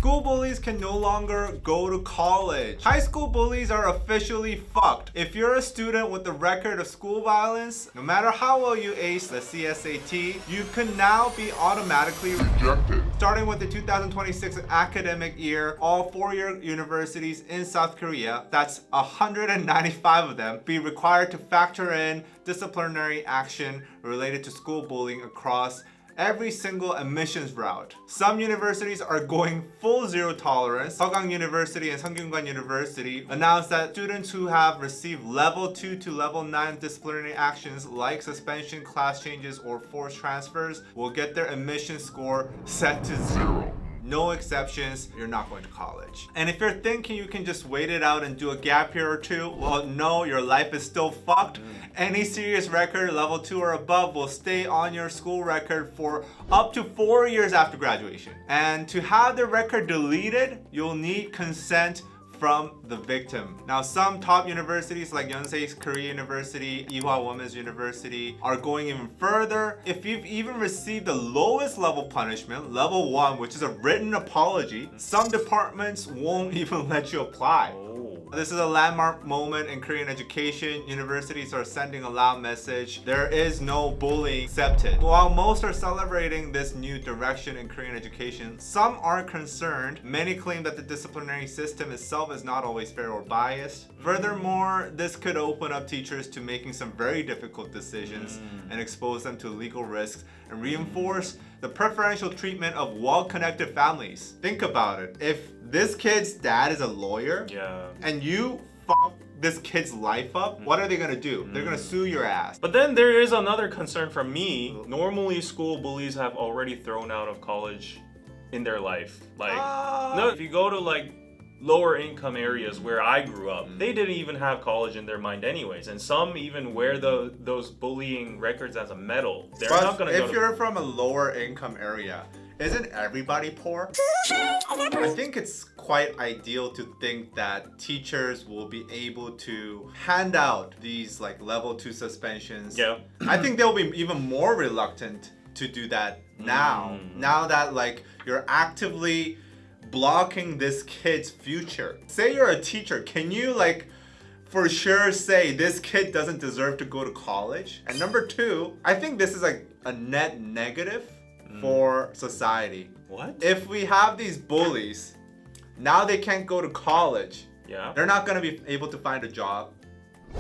School bullies can no longer go to college. High school bullies are officially fucked. If you're a student with a record of school violence, no matter how well you ace the CSAT, you can now be automatically rejected. Starting with the 2026 academic year, all four-year universities in South Korea, that's 195 of them, be required to factor in disciplinary action related to school bullying across every single admissions route. Some universities are going full zero tolerance. Seogang University and Seonggyungan University announced that students who have received level 2 to level 9 disciplinary actions like suspension, class changes, or forced transfers will get their admission score set to 0. No exceptions, you're not going to college. And if you're thinking you can just wait it out and do a gap year or two, well, no, your life is still fucked. Any serious record, level 2 or above, will stay on your school record for up to 4 years after graduation. And to have the record deleted, you'll need consent from the victim. Now, some top universities like Yonsei's Korea University, Ewha Women's University are going even further. If you've even received the lowest level punishment, level 1, which is a written apology, some departments won't even let you apply. This is a landmark moment in Korean education. Universities are sending a loud message. There is no bullying accepted. While most are celebrating this new direction in Korean education, some are concerned. Many claim that the disciplinary system itself is not always fair or biased. Furthermore, this could open up teachers to making some very difficult decisions and expose them to legal risks and reinforce the preferential treatment of well-connected families. Think about it. If this kid's dad is a lawyer and you fuck this kid's life up, what are they gonna do? They're gonna sue your ass. But then there is another concern from me. Normally, school bullies have already thrown out of college in their life. Like, no, if you go to like lower income areas where I grew up, they didn't even have college in their mind anyways, and some even wear those bullying records as a medal. They're not gonna if you're from a lower income area, isn't everybody poor? I think it's quite ideal to think that teachers will be able to hand out these like level 2 suspensions. I think they'll be even more reluctant to do that now. Now that like you're actively blocking this kid's future. Say you're a teacher, can you like for sure say this kid doesn't deserve to go to college? And number 2, I think this is like a net negative for society. What? If we have these bullies, now they can't go to college. They're not gonna be able to find a job.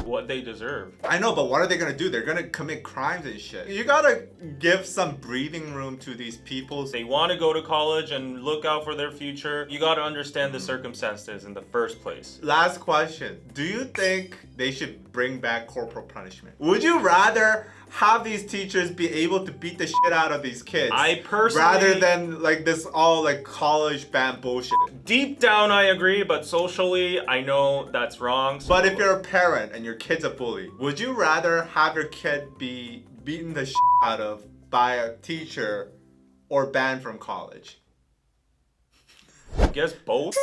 What they deserve. I know, but what are they gonna do? They're gonna commit crimes and shit. You gotta give some breathing room to these people. They want to go to college and look out for their future. You gotta understand the circumstances in the first place. Last question. Do you think they should bring back corporal punishment? Would you rather have these teachers be able to beat the shit out of these kids? I personally, rather than like this all like college ban bullshit. Deep down I agree, but socially I know that's wrong. So. But if you're a parent and your kid's a bully, would you rather have your kid be beaten the shit out of by a teacher or banned from college? I guess both.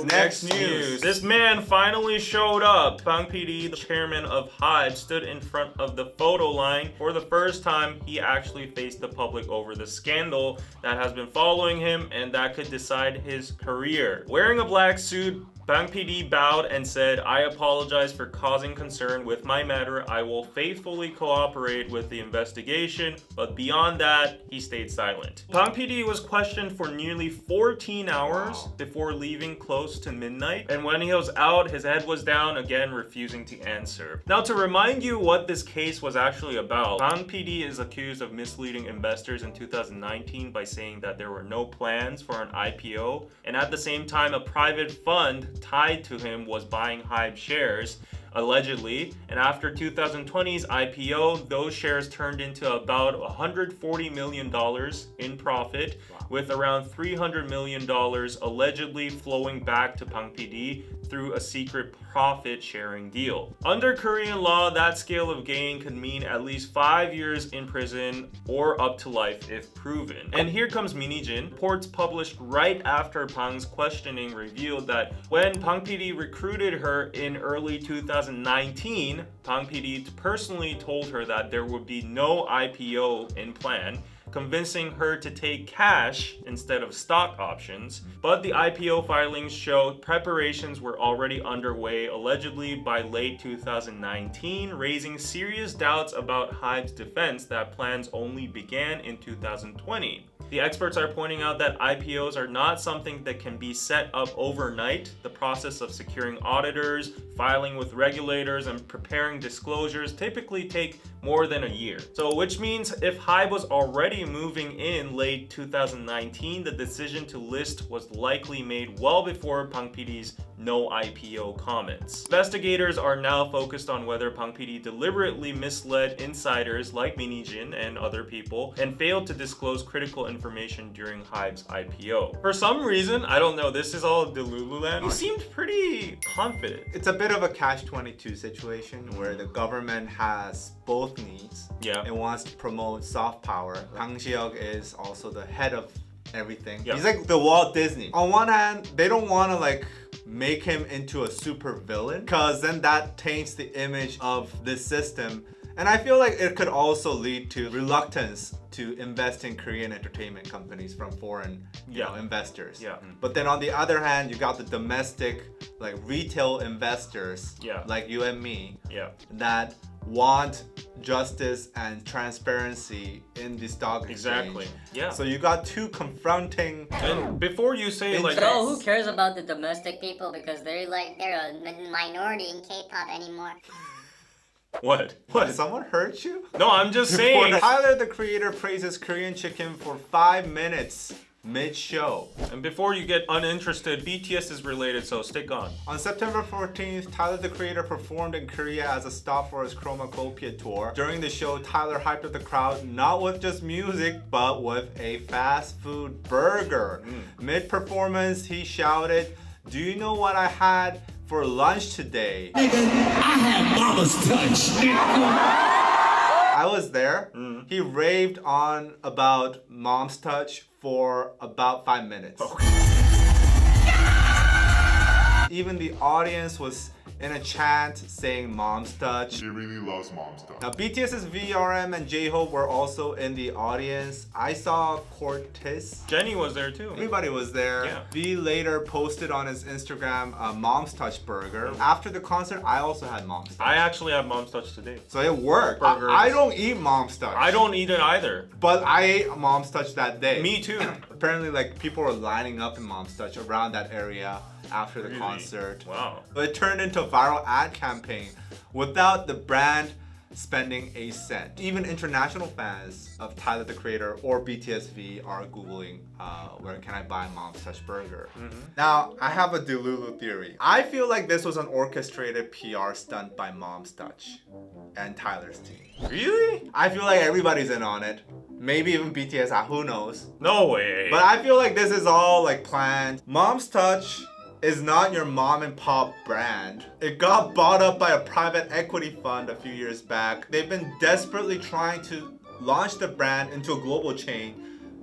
Next news. This man finally showed up. Bang PD, the chairman of HYBE, stood in front of the photo line. For the first time, he actually faced the public over the scandal that has been following him and that could decide his career. Wearing a black suit, Bang PD bowed and said, "I apologize for causing concern with my matter. I will faithfully cooperate with the investigation," but beyond that, he stayed silent. Bang PD was questioned for nearly 14 hours before leaving close to midnight, and when he was out, his head was down, again refusing to answer. Now, to remind you what this case was actually about, Bang PD is accused of misleading investors in 2019 by saying that there were no plans for an IPO, and at the same time, a private fund tied to him was buying HYBE shares, allegedly, and after 2020's IPO, those shares turned into about $140 million in profit, with around $300 million allegedly flowing back to Bang PD through a secret profit-sharing deal. Under Korean law, that scale of gain could mean at least 5 years in prison or up to life if proven. And here comes Minijin. Reports published right after Bang's questioning revealed that when Bang PD recruited her in early 2019, Bang PD personally told her that there would be no IPO in plan, convincing her to take cash instead of stock options. But the IPO filings show preparations were already underway, allegedly by late 2019, raising serious doubts about HYBE's defense that plans only began in 2020. The experts are pointing out that IPOs are not something that can be set up overnight. The process of securing auditors, filing with regulators, and preparing disclosures typically take more than a year. So which means if HYBE was already moving in late 2019, the decision to list was likely made well before Bang PD's no IPO comments. Investigators are now focused on whether Bang PD deliberately misled insiders like Minijin and other people and failed to disclose critical information during HYBE's IPO. For some reason, I don't know, this is all Delululand, he seemed pretty confident. It's a bit of a catch-22 situation where the government has both needs. Yeah. It wants to promote soft power. Kang Ji-hyuk is also the head of everything. Yeah. He's like the Walt Disney. On one hand, they don't want to like make him into a super villain because then that taints the image of this system. And I feel like it could also lead to reluctance to invest in Korean entertainment companies from foreign you know, investors. Yeah. But then on the other hand, you got the domestic like retail investors like you and me that want justice and transparency in the stock exchange. Exactly. Yeah. So you got two confronting. And before you say like, so who cares about the domestic people because they're a minority in K-pop anymore? What? Did someone hurt you? No, I'm just saying. Tyler, the creator, praises Korean chicken for 5 minutes mid-show. And before you get uninterested, BTS is related, so stick on. On September 14th, Tyler, the creator, performed in Korea as a stop for his Chromacopia tour. During the show, Tyler hyped up the crowd not with just music, but with a fast food burger. Mid-performance, he shouted, "Do you know what I had for lunch today?" Nigga, I had mama's touch. I was there. He raved on about mom's touch for about 5 minutes. Even the audience was in a chant saying mom's touch. She really loves mom's touch. Now BTS's VRM and J-Hope were also in the audience. I saw Cortez. Jenny was there too. Everybody was there. Yeah. V later posted on his Instagram a mom's touch burger. After the concert, I also had mom's touch. I actually have mom's touch today. So it worked. Burgers. I don't eat mom's touch. I don't eat it either. But I ate mom's touch that day. Me too. Apparently, like people were lining up in mom's touch around that area after the concert. Wow. But it turned into a viral ad campaign without the brand spending a cent. Even international fans of Tyler the Creator or BTSV are Googling where can I buy mom's touch burger. Now, I have a Delulu theory. I feel like this was an orchestrated PR stunt by Mom's Touch and Tyler's team. Really? I feel like everybody's in on it. Maybe even BTS, who knows? No way. But I feel like this is all like planned. Mom's Touch is not your mom and pop brand. It got bought up by a private equity fund a few years back. They've been desperately trying to launch the brand into a global chain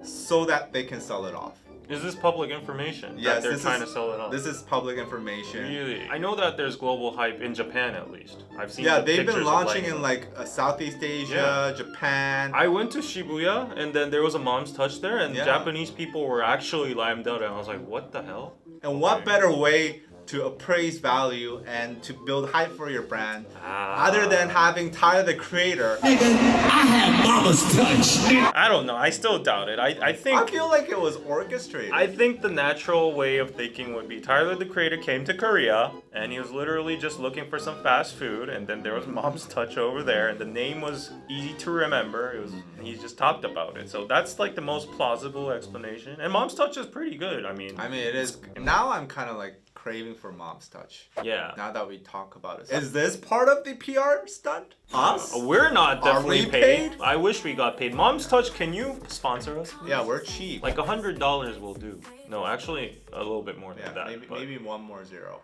so that they can sell it off. Is this public information Yes, that they're this trying is- to sell it on? This is public information. Really? I know that there's global hype in Japan at least. I've seen Yeah, the they've pictures been of, launching in like Southeast Asia, Japan. I went to Shibuya and then there was a mom's touch there and Japanese people were actually limed out and I was like, what the hell? And what better way to appraise value and to build hype for your brand other than having Tyler the Creator? Nigga, I had mama's touch. I don't know. I still doubt it. I think I feel like it was orchestrated. I think the natural way of thinking would be Tyler the Creator came to Korea and he was literally just looking for some fast food and then there was Mom's Touch over there and the name was easy to remember. It was he just talked about it. So that's like the most plausible explanation. And Mom's Touch is pretty good. I mean it is. Now I'm kind of like craving for Mom's Touch. Yeah. Now that we talk about it. Is this part of the PR stunt? Us? We're not Are definitely we paid. paid? I wish we got paid. Mom's Touch, can you sponsor us? Please? Yeah, we're cheap. Like $100 will do. No, actually a little bit more than that. maybe but- maybe one more zero.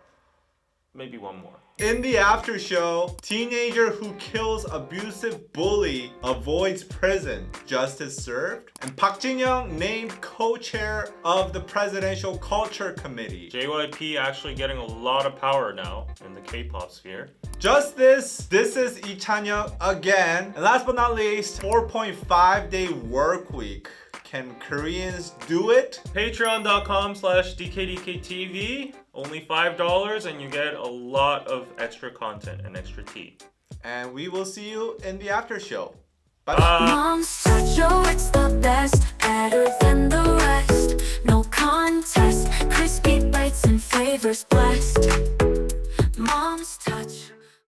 maybe one more. In the after show, teenager who kills abusive bully avoids prison. Justice served. And Park Jin-young named co-chair of the Presidential Culture Committee. JYP actually getting a lot of power now in the K-pop sphere. Just this is Lee Chan-young again. And last but not least, 4.5-day work week. Can Koreans do it? Patreon.com/DKDKTV. Only $5 and you get a lot of extra content and extra tea. And we will see you in the after show. Bye. Mom's touch, oh, it's the best, better than the rest. No contest, crispy bites and flavors blessed. Mom's touch.